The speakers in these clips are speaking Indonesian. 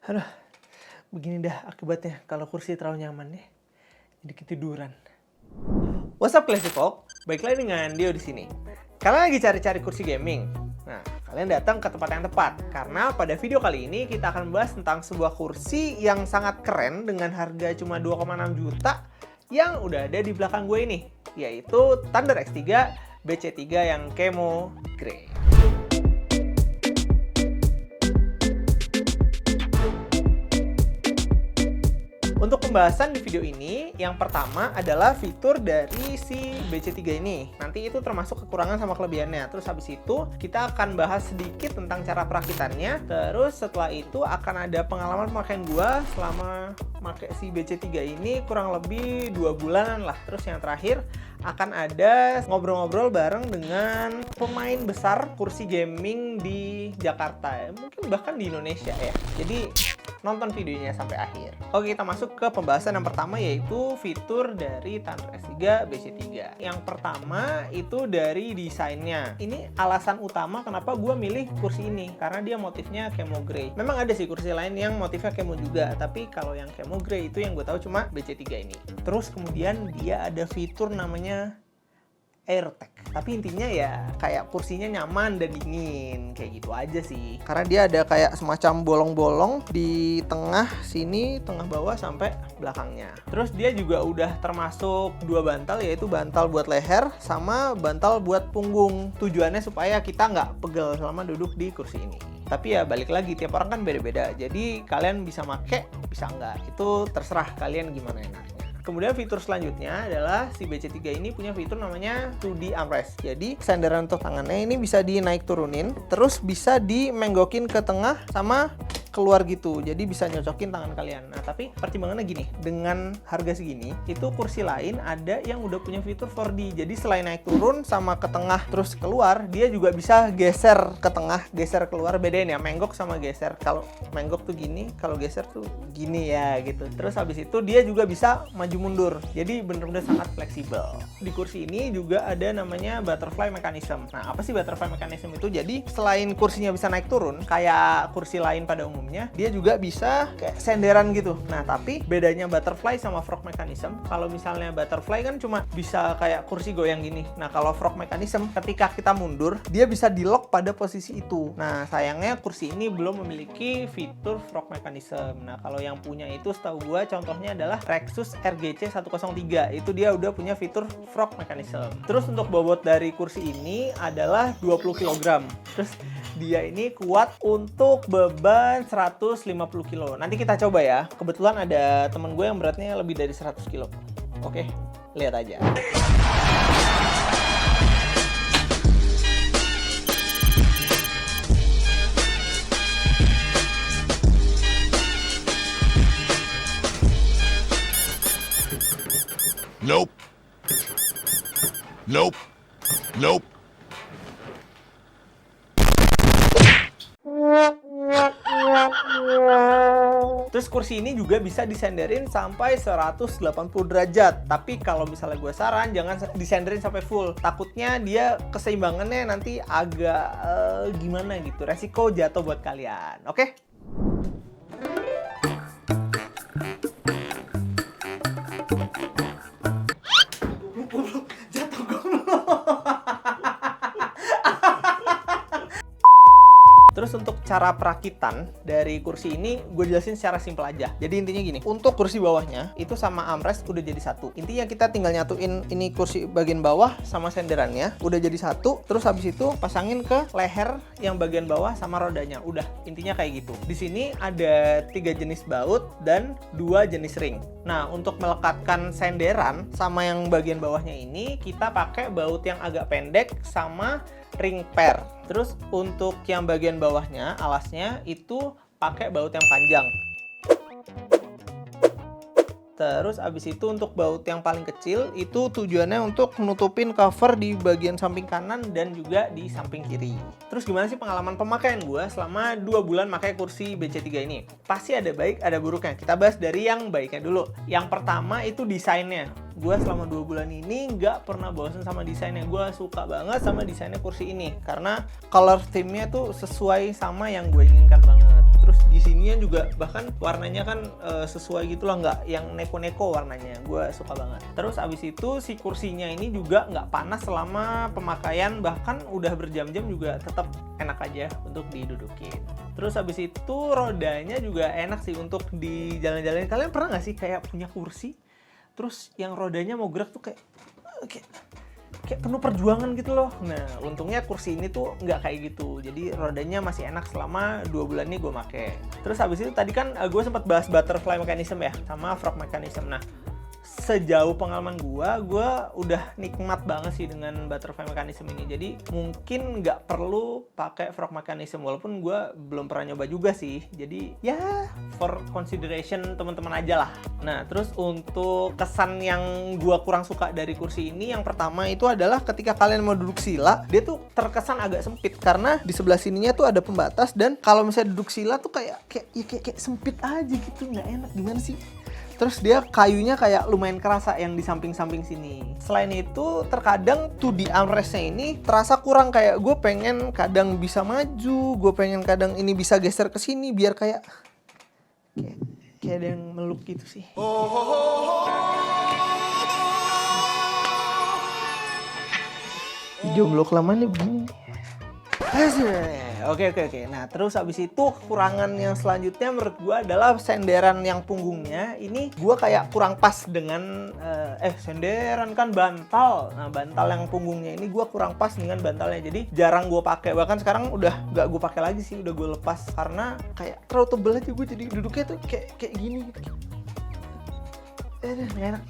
Aduh, begini dah akibatnya kalau kursi terlalu nyaman ya. Jadi ketiduran. What's up Classy Folk? Baik lagi dengan Dio di sini. Kalian lagi cari-cari kursi gaming? Nah, kalian datang ke tempat yang tepat. Karena pada video kali ini kita akan membahas tentang sebuah kursi yang sangat keren dengan harga cuma 2,6 juta yang udah ada di belakang gue ini, yaitu Thunder X3 BC3 yang Camo Grey. Untuk pembahasan di video ini, yang pertama adalah fitur dari si BC3 ini. Nanti itu termasuk kekurangan sama kelebihannya. Terus habis itu kita akan bahas sedikit tentang cara perakitannya. Terus setelah itu akan ada pengalaman pemakaian gua selama pakai si BC3 ini kurang lebih 2 bulanan lah. Terus yang terakhir akan ada ngobrol-ngobrol bareng dengan pemain besar kursi gaming di Jakarta. Mungkin bahkan di Indonesia ya. Jadi nonton videonya sampai akhir. Oke, kita masuk ke pembahasan yang pertama, yaitu fitur dari Thunder X3 BC3. Yang pertama itu dari desainnya. Ini alasan utama kenapa gue milih kursi ini, karena dia motifnya Camo Grey. Memang ada sih kursi lain yang motifnya Camo juga, tapi kalau yang Camo Grey itu yang gue tahu cuma BC3 ini. Terus kemudian dia ada fitur namanya AirTag. Tapi intinya ya kayak kursinya nyaman dan dingin, kayak gitu aja sih. Karena dia ada kayak semacam bolong-bolong di tengah sini, tengah bawah sampai belakangnya. Terus dia juga udah termasuk 2 bantal, yaitu bantal buat leher sama bantal buat punggung. Tujuannya supaya kita nggak pegel selama duduk di kursi ini. Tapi ya balik lagi, tiap orang kan beda-beda. Jadi kalian bisa make, bisa nggak. Itu terserah kalian gimana enaknya. Kemudian fitur selanjutnya adalah si BC3 ini punya fitur namanya 2D armrest. Jadi senderan untuk tangannya ini bisa dinaik turunin, terus bisa dimenggokin ke tengah sama keluar gitu. Jadi bisa nyocokin tangan kalian. Nah, tapi pertimbangannya gini, dengan harga segini, itu kursi lain ada yang udah punya fitur 4D. Jadi selain naik turun sama ke tengah terus keluar, dia juga bisa geser ke tengah, geser keluar. Bedain ya, menggok sama geser. Kalau menggok tuh gini, kalau geser tuh gini ya gitu. Terus habis itu dia juga bisa maju mundur. Jadi bener-bener sangat fleksibel. Di kursi ini juga ada namanya butterfly mechanism. Nah, apa sih butterfly mechanism itu? Jadi selain kursinya bisa naik turun kayak kursi lain pada umumnya, dia juga bisa kayak senderan gitu. Nah, tapi bedanya butterfly sama frog mechanism, kalau misalnya butterfly kan cuma bisa kayak kursi goyang gini. Nah, kalau frog mechanism, ketika kita mundur, dia bisa di-lock pada posisi itu. Nah, sayangnya kursi ini belum memiliki fitur frog mechanism. Nah, kalau yang punya itu setahu gua contohnya adalah Rexus RGC 103. Itu dia udah punya fitur frog mechanism. Terus untuk bobot dari kursi ini adalah 20 kg. Terus dia ini kuat untuk beban 150 kilo. Nanti kita coba ya. Kebetulan ada temen gue yang beratnya lebih dari 100 kilo. Oke, lihat aja. Nope. Nope. Nope. Terus kursi ini juga bisa disenderin sampai 180 derajat. Tapi kalau misalnya gue saran jangan disenderin sampai full. Takutnya dia keseimbangannya nanti agak gimana gitu. Resiko jatuh buat kalian. Oke? Jatuh goblok. Terus untuk cara perakitan dari kursi ini gue jelasin secara simpel aja. Jadi intinya gini, untuk kursi bawahnya itu sama armrest udah jadi satu. Intinya kita tinggal nyatuin ini kursi bagian bawah sama senderannya udah jadi satu. Terus habis itu pasangin ke leher yang bagian bawah sama rodanya. Udah, intinya kayak gitu. Di sini ada 3 jenis baut dan 2 jenis ring. Nah, untuk melekatkan senderan sama yang bagian bawahnya ini kita pakai baut yang agak pendek sama ring pair. Terus untuk yang bagian bawahnya, alasnya itu pakai baut yang panjang. Terus abis itu untuk baut yang paling kecil itu tujuannya untuk nutupin cover di bagian samping kanan dan juga di samping kiri. Terus gimana sih pengalaman pemakaian gue selama 2 bulan pakai kursi BC3 ini? Pasti ada baik, ada buruknya. Kita bahas dari yang baiknya dulu. Yang pertama itu desainnya. Gue selama 2 bulan ini nggak pernah bosan sama desainnya. Gue suka banget sama desainnya kursi ini karena color theme-nya tuh sesuai sama yang gue inginkan banget. Terus di sininya juga bahkan warnanya kan sesuai gitu loh, nggak yang neko-neko warnanya. Gue suka banget. Terus abis itu si kursinya ini juga nggak panas selama pemakaian, bahkan udah berjam-jam juga tetap enak aja untuk didudukin. Terus habis itu rodanya juga enak sih untuk di jalan-jalan. Kalian pernah nggak sih kayak punya kursi, terus yang rodanya mau gerak tuh kayak penuh perjuangan gitu loh. Nah, untungnya kursi ini tuh nggak kayak gitu. Jadi rodanya masih enak selama 2 bulan ini gue make. Terus habis itu tadi kan gue sempat bahas butterfly mechanism ya, sama frog mechanism. Nah, sejauh pengalaman gue udah nikmat banget sih dengan butterfly mechanism ini. Jadi mungkin nggak perlu pakai frog mechanism, walaupun gue belum pernah nyoba juga sih. Jadi ya for consideration teman-teman aja lah. Nah, terus untuk kesan yang gue kurang suka dari kursi ini, yang pertama itu adalah ketika kalian mau duduk sila, dia tuh terkesan agak sempit karena di sebelah sininya tuh ada pembatas, dan kalau misalnya duduk sila tuh kayak sempit aja gitu, nggak enak. Gimana sih? Terus dia kayunya kayak lumayan kerasa yang di samping-samping sini. Selain itu, terkadang tuh di armrestnya ini terasa kurang, kayak gue pengen kadang bisa maju, gue pengen kadang ini bisa geser ke sini biar kayak ada yang meluk gitu sih. Jomblo kelamaan nih begini. Oke. Nah, terus abis itu kekurangan yang selanjutnya menurut gue adalah senderan yang punggungnya. Ini gue kayak kurang pas dengan senderan kan bantal. Nah, bantal yang punggungnya ini gue kurang pas dengan bantalnya. Jadi jarang gue pakai. Bahkan sekarang udah nggak gue pakai lagi sih, udah gue lepas karena kayak terlalu tebel aja gue, jadi duduknya tuh kayak gini gitu. Nggak enak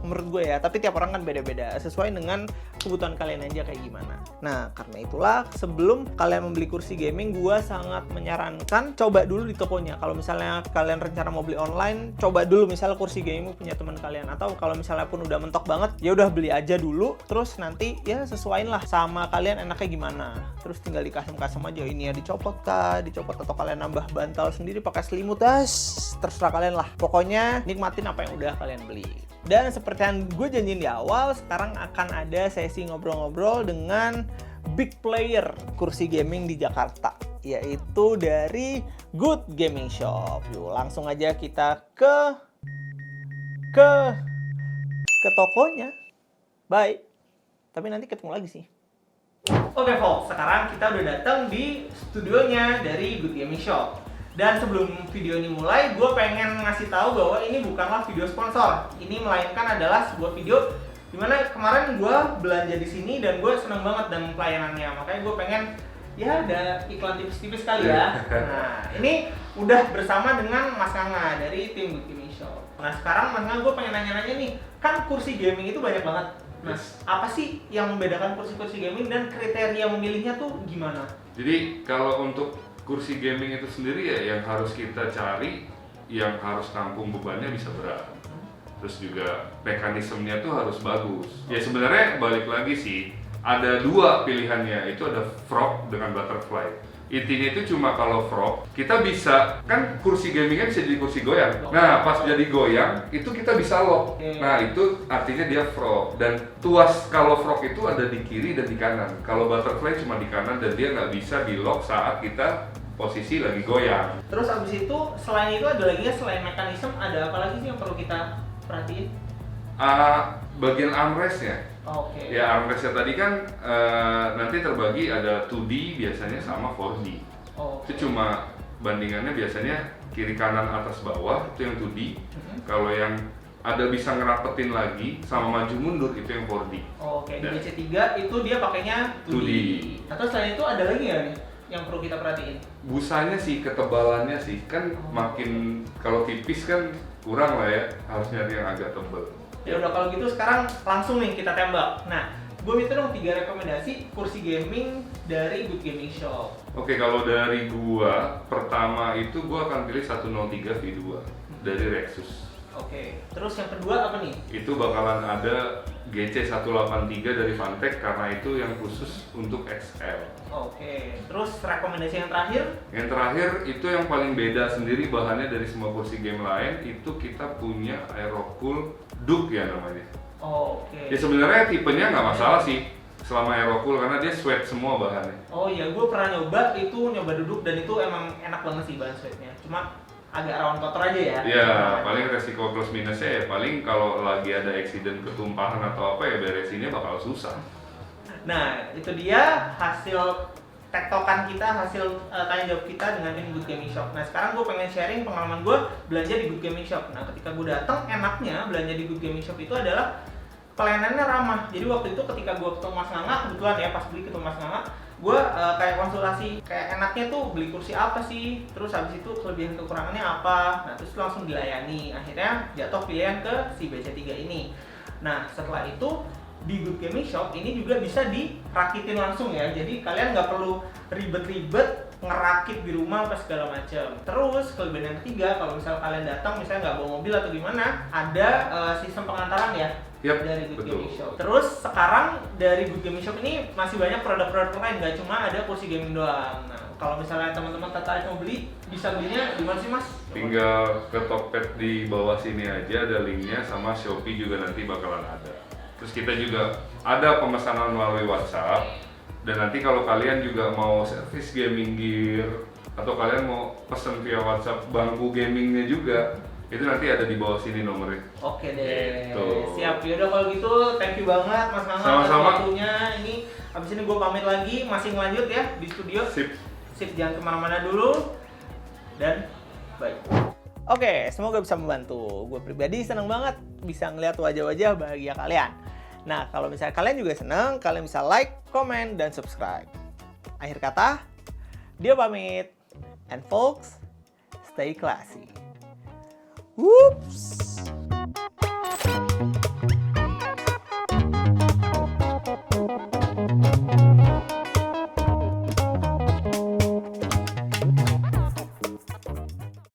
menurut gue ya, tapi tiap orang kan beda-beda, sesuai dengan kebutuhan kalian aja kayak gimana. Nah, karena itulah sebelum kalian membeli kursi gaming, gue sangat menyarankan coba dulu di tokonya. Kalau misalnya kalian rencana mau beli online, coba dulu misalnya kursi gaming punya teman kalian, atau kalau misalnya pun udah mentok banget, ya udah beli aja dulu, terus nanti ya sesuaiin lah sama kalian enaknya gimana. Terus tinggal dikasem-kasem aja, ini ya dicopot atau kalian nambah bantal sendiri pakai selimut, terserah kalian lah. Pokoknya nikmatin apa yang udah kalian beli. Dan seperti yang gue janjiin di awal, sekarang akan ada sesi ngobrol-ngobrol dengan big player kursi gaming di Jakarta, yaitu dari Good Gaming Shop. Yuk, langsung aja kita ke tokonya. Bye. Tapi nanti ketemu lagi sih. Oke, folks, sekarang kita udah datang di studionya dari Good Gaming Shop. Dan sebelum video ini mulai, gue pengen ngasih tahu bahwa ini bukanlah video sponsor. Ini melainkan adalah sebuah video dimana kemarin gue belanja di sini dan gue seneng banget dengan pelayanannya. Makanya gue pengen ya ada iklan tipis-tipis kali ya. Nah, ini udah bersama dengan Mas Nganga dari tim Good Gaming Shop. Nah, sekarang Mas Nganga, gue pengen nanya-nanya nih, kan kursi gaming itu banyak banget. Nah, apa sih yang membedakan kursi-kursi gaming dan kriteria memilihnya tuh gimana? Jadi kalau untuk kursi gaming itu sendiri ya yang harus kita cari, yang harus tampung bebannya bisa berat. Terus juga mekanismenya tuh harus bagus. Ya sebenarnya balik lagi sih, ada dua pilihannya, itu ada frog dengan butterfly. Intinya itu cuma kalau frog, kita bisa, kan kursi gamingnya bisa jadi kursi goyang. Nah, pas jadi goyang, itu kita bisa lock. Nah, itu artinya dia frog. Dan tuas kalau frog itu ada di kiri dan di kanan. Kalau butterfly cuma di kanan dan dia nggak bisa di lock saat kita posisi lagi goyang. Terus abis itu, selain itu ada lagi ya, selain mekanisme, ada apa lagi sih yang perlu kita perhatiin? Bagian armrestnya. Oke. Ya, armrestnya tadi kan nanti terbagi ada 2D biasanya sama 4D. Itu cuma bandingannya biasanya kiri kanan atas bawah itu yang 2D. Kalau yang ada bisa ngerapetin lagi sama maju mundur itu yang 4D. Oke, di BC3 itu dia pakainya 2D. Atau selain itu ada lagi ya nih yang perlu kita perhatiin? Busanya sih, ketebalannya sih, kan makin kalau tipis kan kurang lah ya, harus nyari yang agak tebal. Ya udah, kalau gitu sekarang langsung nih kita tembak. Nah, gue minta dong 3 rekomendasi kursi gaming dari Good Gaming Shop. Oke, kalau dari gua, pertama itu gua akan pilih 103 V2 dari Rexus. Oke, terus yang kedua apa nih? Itu bakalan ada GC183 dari Fantech karena itu yang khusus untuk XL. Oke, terus rekomendasi yang terakhir? Yang terakhir itu yang paling beda sendiri bahannya dari semua kursi game lain, itu kita punya Aerocool Duke ya namanya. Oke. Ya sebenarnya tipenya nggak masalah sih, selama aerocool karena dia sweat semua bahannya. Oh iya, gue pernah nyoba duduk dan itu emang enak banget sih bahan sweatnya. Cuma agak rawan kotor aja ya. Iya, paling resiko plus minusnya ya paling kalau lagi ada accident ketumpahan atau apa ya beresinnya bakal susah. Nah, itu dia hasil tektokan kita, hasil tanya jawab kita dengan Good Gaming Shop. Nah, sekarang gue pengen sharing pengalaman gue belanja di Good Gaming Shop. Nah, ketika gue datang, enaknya belanja di Good Gaming Shop itu adalah pelayanannya ramah. Jadi waktu itu ketika gue ketemu Mas Nganga, kebetulan ya pas beli ketemu Mas Nganga, gue kayak konsultasi, kayak enaknya tuh beli kursi apa sih, terus habis itu kelebihan kekurangannya apa. Nah, terus langsung dilayani. Akhirnya jatuh pilihan ke si BC3 ini. Nah, setelah itu di Good Gaming Shop ini juga bisa dirakitin langsung ya. Jadi kalian nggak perlu ribet-ribet ngerakit di rumah apa segala macam. Terus kelebihan yang ketiga, kalau misal kalian datang misalnya nggak bawa mobil atau gimana, ada sistem pengantaran ya. Yap, Dari Good betul. Gaming Shop. Terus sekarang dari Good Gaming Shop ini masih banyak produk-produk lain, nggak cuma ada kursi gaming doang. Nah, kalau misalnya teman-teman tertarik mau beli, bisa belinya di mana sih Mas? Tinggal ke Tokped di bawah sini aja ada linknya, sama Shopee juga nanti bakalan ada. Terus kita juga ada pemesanan melalui WhatsApp, dan nanti kalau kalian juga mau servis gaming gear atau kalian mau pesen via WhatsApp bangku gamingnya juga, itu nanti ada di bawah sini nomornya. Oke deh, Gitu. siap. Yaudah kalau gitu, thank you banget Mas Nganga atas Sama-sama. waktunya. Ini abis ini gue pamit lagi, masih ngelanjut ya di studio. Sip. Sip, jangan kemana-mana dulu. Dan bye. Oke, semoga bisa membantu. Gue pribadi seneng banget bisa ngeliat wajah-wajah bahagia kalian. Nah, kalau misalnya kalian juga seneng, kalian bisa like, comment, dan subscribe. Akhir kata, dia pamit. And folks, stay classy. Whoops!